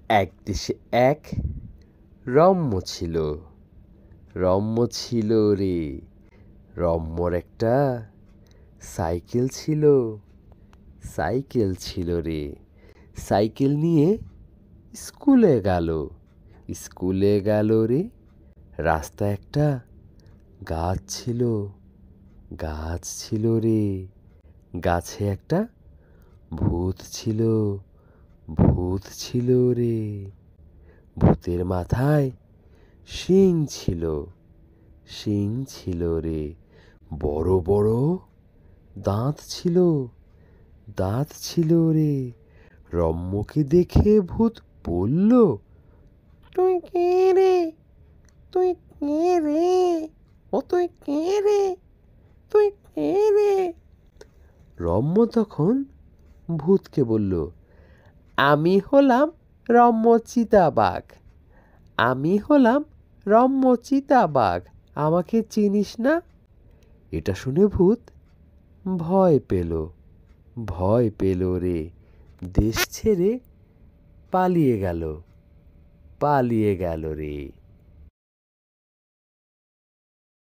এক দেশে এক রম্য ছিল। রম্য ছিল রে। রম্যর একটা সাইকেল ছিল। সাইকেল ছিল রে। সাইকেল নিয়ে স্কুলে গেল। স্কুলে গেল রে। রাস্তায় একটা গাছ ছিল। গাছ ছিল রে। গাছে একটা ভূত ছিল। ভূত ছিল রে। ভূতের মাথায় শিং ছিল। শিং ছিল রে। বড় বড় দাঁত ছিল। দাঁত ছিল রে। রম্যকে দেখে ভূত বলল, তুই কে রে? তুই কে রে? ও তুই কে রে? তুই কে রে? রম্য তখন ভূতকে বলল, আমি হলাম রম্য চিতাবাঘ। আমি হলাম রম্য চিতাবাঘ। আমাকে চিনিস না? এটা শুনে ভূত ভয় পেল। ভয় পেল রে। দেশ ছেড়ে পালিয়ে গেল। পালিয়ে গেল রে।